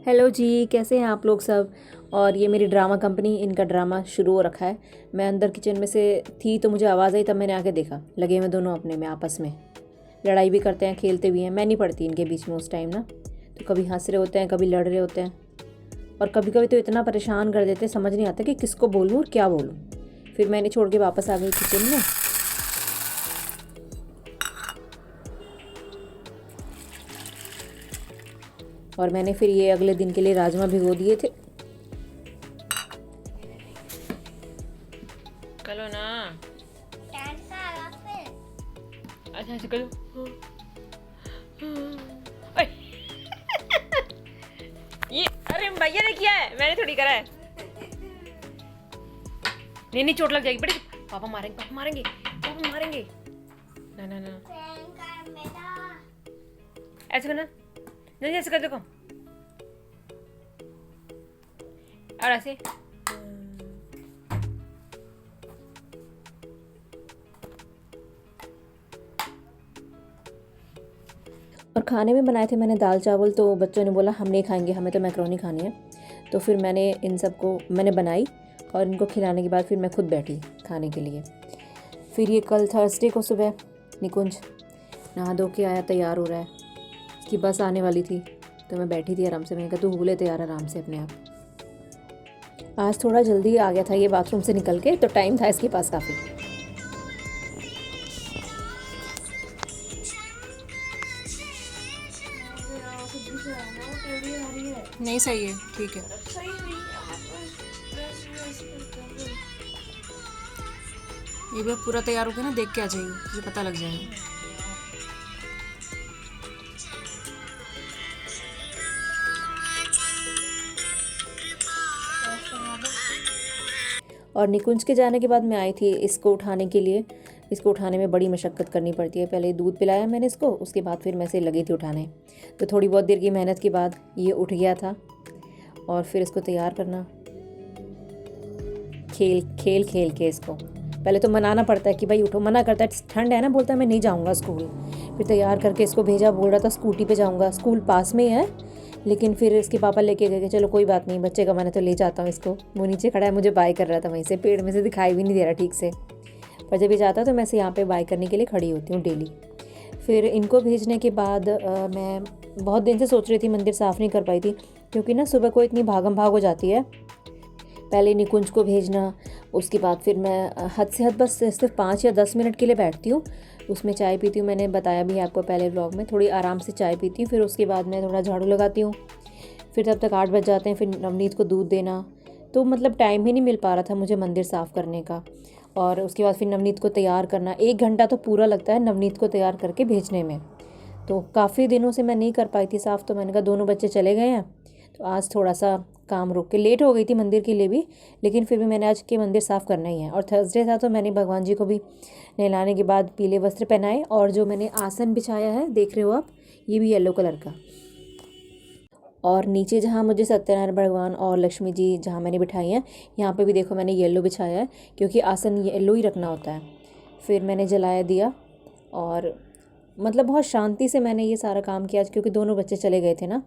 Hello जी, कैसे हैं आप लोग सब। और ये मेरी ड्रामा कंपनी, इनका ड्रामा शुरू हो रखा है। मैं अंदर किचन में से थी तो मुझे आवाज़ आई, तब मैंने आके देखा। लगे हुए दोनों अपने में आपस में लड़ाई भी करते हैं, खेलते भी हैं। मैं नहीं पड़ती इनके बीच में उस टाइम ना। तो कभी हंस रहे होते हैं, कभी लड़ रहे होते हैं, और कभी कभी तो इतना परेशान कर देते हैं, समझ नहीं आता कि किसको बोलूँ और क्या बोलूँ। फिर मैंने छोड़ के वापस आ गई किचन में। और मैंने फिर ये अगले दिन के लिए राजमा भिगो दिए थे। कलो ना। अच्छा अच्छा कलो। ओए। ये अरे भैया ने किया है, मैंने थोड़ी करा है। नहीं नहीं, चोट लग जाएगी बड़ी। पापा मारेंगे, पापा मारेंगे, पापा मारेंगे। ना ना ना, ऐसे करना। नहीं ऐसे कर, देखो। और ऐसे। और खाने में बनाए थे मैंने दाल चावल, तो बच्चों ने बोला हम नहीं खाएंगे, हमें तो मैकरोनी खानी है। तो फिर मैंने इन सबको मैंने बनाई, और इनको खिलाने के बाद फिर मैं खुद बैठी खाने के लिए। फिर ये कल थर्सडे को सुबह निकुंज नहा धो के आया, तैयार हो रहा है। उसकी बस आने वाली थी, तो मैं बैठी थी आराम से। मैंने कहा तू हो ले तैयार आराम से अपने आप। आज थोड़ा जल्दी आ गया था ये बाथरूम से निकल के, तो टाइम था इसके पास काफ़ी। नहीं सही है, ठीक है। ये भी पूरा तैयार हो गया ना, देख के आ जाइए, तुझे पता लग जाएगा। और निकुंज के जाने के बाद मैं आई थी इसको उठाने के लिए। इसको उठाने में बड़ी मशक्क़त करनी पड़ती है। पहले दूध पिलाया मैंने इसको, उसके बाद फिर मैं से लगी थी उठाने। तो थोड़ी बहुत देर की मेहनत के बाद ये उठ गया था। और फिर इसको तैयार करना, खेल खेल खेल के इसको पहले तो मनाना पड़ता है कि भाई उठो। मना करता है, ठंड है ना, बोलता है मैं नहीं जाऊँगा स्कूल। फिर तैयार करके इसको भेजा, बोल रहा था स्कूटी पे जाऊँगा। स्कूल पास में ही है, लेकिन फिर इसके पापा लेके गए कि चलो कोई बात नहीं, बच्चे का मन है तो ले जाता हूँ इसको। वो नीचे खड़ा है, मुझे बाय कर रहा था वहीं से, पेड़ में से दिखाई भी नहीं दे रहा ठीक से। पर जब ये जाता तो मैं से यहाँ पे बाय करने के लिए खड़ी होती हूँ डेली। फिर इनको भेजने के बाद मैं बहुत दिन से सोच रही थी, मंदिर साफ़ नहीं कर पाई थी, क्योंकि ना सुबह को इतनी भागम भाग हो जाती है। पहले निकुंज को भेजना, उसके बाद फिर मैं हद से हद बस सिर्फ 5 या 10 मिनट के लिए बैठती हूँ। उसमें चाय पीती हूँ, मैंने बताया भी आपको पहले व्लॉग में। थोड़ी आराम से चाय पीती हूँ, फिर उसके बाद मैं थोड़ा झाड़ू लगाती हूँ। फिर तब तक 8 बज जाते हैं। फिर नवनीत को दूध देना, तो मतलब टाइम ही नहीं मिल पा रहा था मुझे मंदिर साफ़ करने का। और उसके बाद फिर नवनीत को तैयार करना, 1 घंटा तो पूरा लगता है नवनीत को तैयार करके भेजने में। तो काफ़ी दिनों से मैं नहीं कर पाई थी साफ़, तो मैंने कहा दोनों बच्चे चले गए हैं तो आज थोड़ा सा काम रोक के, लेट हो गई थी मंदिर के लिए भी, लेकिन फिर भी मैंने आज के मंदिर साफ़ करना ही है। और थर्सडे था तो मैंने भगवान जी को भी नहलाने के बाद पीले वस्त्र पहनाए। और जो मैंने आसन बिछाया है देख रहे हो आप, ये भी येलो कलर का। और नीचे जहाँ मुझे सत्यनारायण भगवान और लक्ष्मी जी जहाँ मैंने बिठाई हैं, यहाँ पे भी देखो मैंने येलो बिछाया है, क्योंकि आसन येलो ही रखना होता है। फिर मैंने जलाया दिया, और मतलब बहुत शांति से मैंने ये सारा काम किया आज, क्योंकि दोनों बच्चे चले गए थे ना।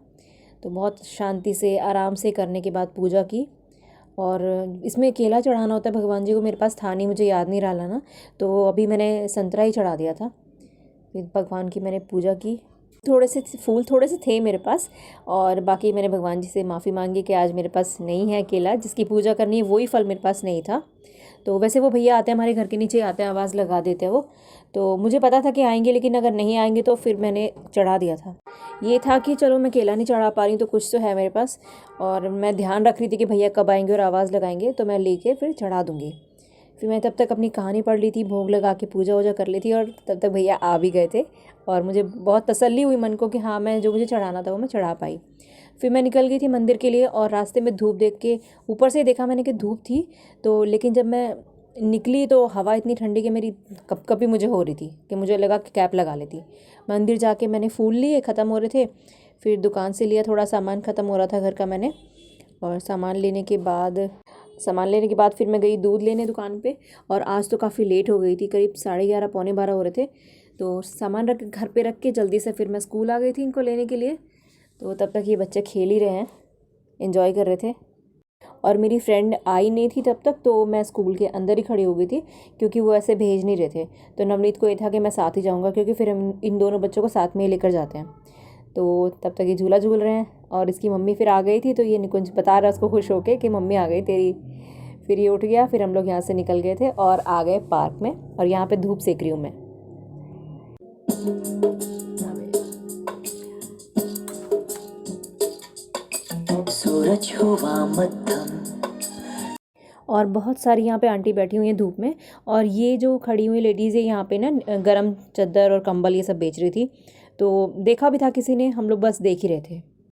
तो बहुत शांति से आराम से करने के बाद पूजा की। और इसमें केला चढ़ाना होता है भगवान जी को, मेरे पास था नहीं, मुझे याद नहीं रहा ना, तो अभी मैंने संतरा ही चढ़ा दिया था। फिर भगवान की मैंने पूजा की। थोड़े से फूल थोड़े से थे मेरे पास, और बाकी मैंने भगवान जी से माफ़ी मांगी कि आज मेरे पास नहीं है केला, जिसकी पूजा करनी है वही फल मेरे पास नहीं था। तो वैसे वो भैया आते हैं हमारे घर के नीचे, आते हैं आवाज़ लगा देते हैं वो, तो मुझे पता था कि आएंगे, लेकिन अगर नहीं आएंगे तो फिर मैंने चढ़ा दिया था। ये था कि चलो मैं केला नहीं चढ़ा पा रही तो कुछ तो है मेरे पास, और मैं ध्यान रख रही थी कि भैया कब आएंगे और आवाज़ लगाएंगे तो मैं लेके फिर चढ़ा दूँगी। फिर मैं तब तक अपनी कहानी पढ़ ली थी, भोग लगा के पूजा वूजा कर ली थी, और तब तक भैया आ भी गए थे। और मुझे बहुत तसल्ली हुई मन को कि हाँ, मैं जो मुझे चढ़ाना था वो मैं चढ़ा पाई। फिर मैं निकल गई थी मंदिर के लिए, और रास्ते में धूप देख के ऊपर से देखा मैंने कि धूप थी, तो लेकिन जब मैं निकली तो हवा इतनी ठंडी कि मेरी कपकपी मुझे हो रही थी, कि मुझे लगा कि कैप लगा लेती। मंदिर जाके मैंने फूल लिए, ख़त्म हो रहे थे। फिर दुकान से लिया, थोड़ा सामान ख़त्म हो रहा था घर का मैंने। और सामान लेने के बाद फिर मैं गई दूध लेने दुकान पे। और आज तो काफ़ी लेट हो गई थी, करीब 11:30 पौने 12 हो रहे थे। तो सामान घर पे रख के जल्दी से फिर मैं स्कूल आ गई थी इनको लेने के लिए। तो तब तक ये बच्चे खेल ही रहे हैं। एंजॉय कर रहे थे। और मेरी फ्रेंड आई नहीं थी तब तक, तो मैं स्कूल के अंदर ही खड़ी हो गई थी क्योंकि वो ऐसे भेज नहीं रहे थे। तो नवनीत को ये था कि मैं साथ ही जाऊँगा क्योंकि फिर हम इन दोनों बच्चों को साथ में ही लेकर जाते हैं। तो तब तक ये झूला झूल रहे हैं और इसकी मम्मी फिर आ गई थी, तो ये निकुंज बता रहा है उसको खुश होके कि मम्मी आ गई तेरी। फिर ये उठ गया, फिर हम लोग यहाँ से निकल गए थे और आ गए पार्क में, और यहाँ पे धूप सेक रही हूँ मैं। सूरज हुआ मध्यम, और बहुत सारी यहाँ पे आंटी बैठी हुई हैं धूप में, और ये जो खड़ी हुई लेडीज़ है यहाँ पे ना गरम चादर और कंबल ये सब बेच रही थी। तो देखा भी था किसी ने, हम लोग बस देख ही रहे थे।